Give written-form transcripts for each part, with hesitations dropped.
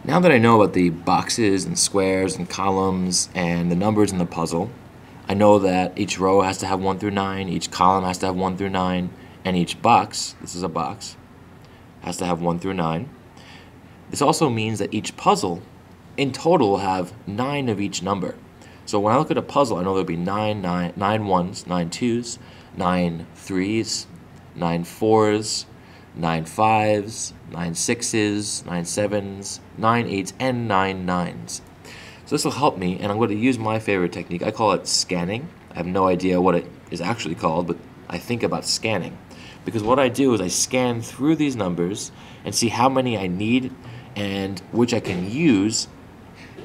Now that I know about the boxes and squares and columns and the numbers in the puzzle, I know that each row has to have 1 through 9, each column has to have 1 through 9, and each box, this is a box, has to have 1 through 9. This also means that each puzzle in total will have 9 of each number. So when I look at a puzzle, I know there'll be 9 ones, 9 twos, 9 threes, 9 fours, 9 fives, 9 sixes, 9 sevens, 9 eights, and 9 nines. So this will help me, and I'm going to use my favorite technique. I call it scanning. I have no idea what it is actually called, but I think about scanning. Because what I do is I scan through these numbers and see how many I need and which I can use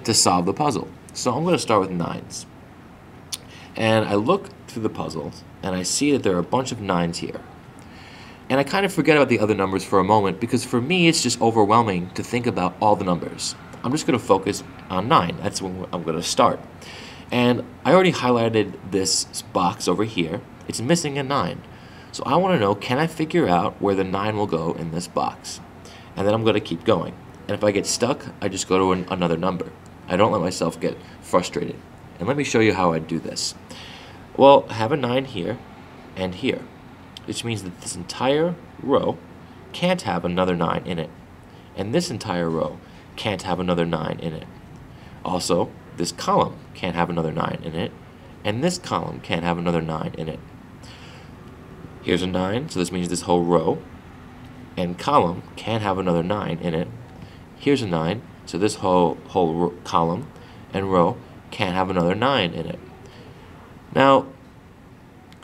to solve the puzzle. So I'm going to start with 9s. And I look through the puzzles, and I see that there are a bunch of 9s here. And I kind of forget about the other numbers for a moment, because for me it's just overwhelming to think about all the numbers. I'm just going to focus on 9. That's when I'm going to start. And I already highlighted this box over here. It's missing a 9. So I want to know, can I figure out where the 9 will go in this box? And then I'm going to keep going. And if I get stuck, I just go to another number. I don't let myself get frustrated. And let me show you how I do this. Well, I have a 9 here and here, which means that this entire row can't have another 9 in it. And this entire row can't have another 9 in it. Also, this column can't have another 9 in it. And this column can't have another 9 in it. Here's a 9, so this means this whole row and column can't have another 9 in it. Here's a 9, so this whole column and row can't have another 9 in it. Now,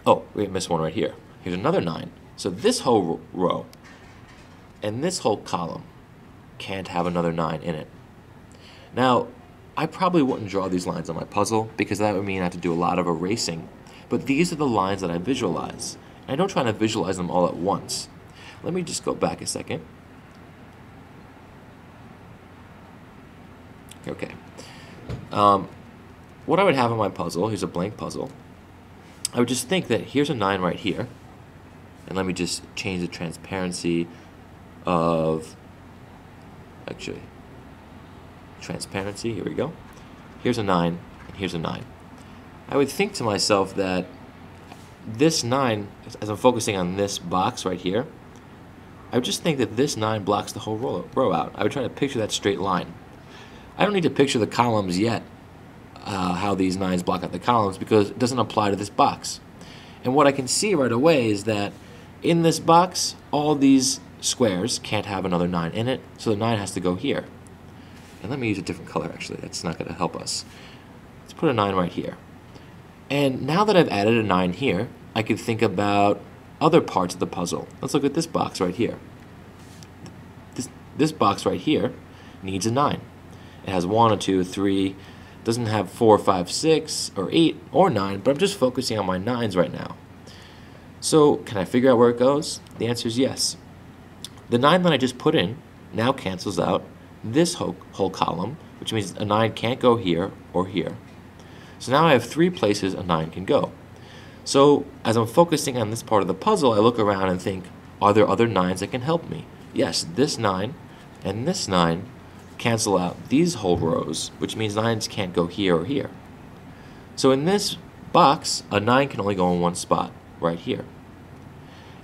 oh, we missed one right here. Here's another 9. So this whole row and this whole column can't have another 9 in it. Now, I probably wouldn't draw these lines on my puzzle because that would mean I have to do a lot of erasing. But these are the lines that I visualize. I don't try to visualize them all at once. Let me just go back a second. Okay. What I would have on my puzzle, here's a blank puzzle. I would just think that here's a 9 right here. And let me just change the transparency of, actually, transparency, here we go. Here's a 9, and here's a 9. I would think to myself that this 9, as I'm focusing on this box right here, I would just think that this 9 blocks the whole row out. I would try to picture that straight line. I don't need to picture the columns yet, how these 9s block out the columns, because it doesn't apply to this box. And what I can see right away is that in this box, all these squares can't have another 9 in it, so the 9 has to go here. And let me use a different color, actually. That's not going to help us. Let's put a 9 right here. And now that I've added a 9 here, I can think about other parts of the puzzle. Let's look at this box right here. This box right here needs a 9. It has 1, 2, 3, doesn't have 4, 5, 6, or 8, or 9, but I'm just focusing on my 9s right now. So, can I figure out where it goes? The answer is yes. The 9 that I just put in now cancels out this whole column, which means a 9 can't go here or here. So now I have 3 places a 9 can go. So, as I'm focusing on this part of the puzzle, I look around and think, are there other 9s that can help me? Yes, this 9 and this 9 cancel out these whole rows, which means 9s can't go here or here. So in this box, a 9 can only go in one spot, right here.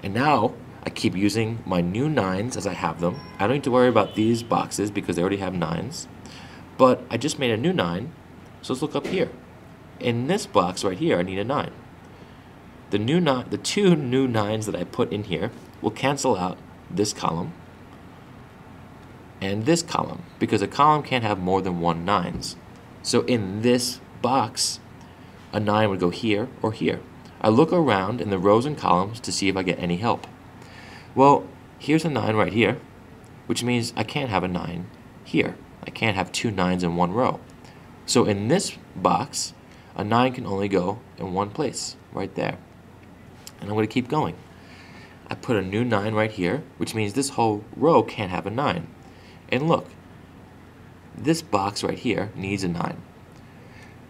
And now, I keep using my new 9s as I have them. I don't need to worry about these boxes because they already have 9s. But I just made a new 9, so let's look up here. In this box right here, I need a 9. The two new 9s that I put in here will cancel out this column and this column, because a column can't have more than 1 9s. So in this box, a 9 would go here or here. I look around in the rows and columns to see if I get any help. Well, here's a 9 right here, which means I can't have a 9 here. I can't have 2 9s in one row. So in this box, a 9 can only go in one place, right there. And I'm going to keep going. I put a new 9 right here, which means this whole row can't have a 9. And look, this box right here needs a 9.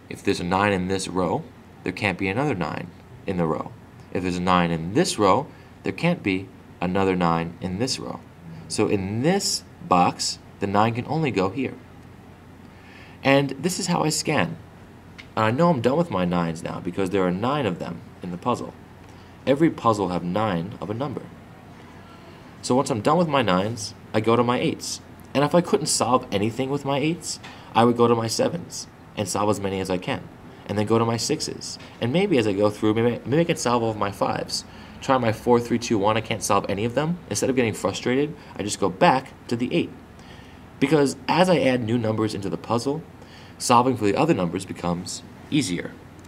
If there's a 9 in this row, there can't be another 9 in the row. If there's a 9 in this row, there can't be another 9 in this row. So in this box, The 9 can only go here. And this is how I scan. And I know I'm done with my 9s now because there are 9 of them in the puzzle. Every puzzle will have 9 of a number. So once I'm done with my 9s, I go to my 8s. And if I couldn't solve anything with my 8s, I would go to my 7s and solve as many as I can. And then go to my 6s. And maybe as I go through, maybe I can solve all of my 5s. Try my 4, 3, 2, 1, I can't solve any of them. Instead of getting frustrated, I just go back to the 8. Because as I add new numbers into the puzzle, solving for the other numbers becomes easier.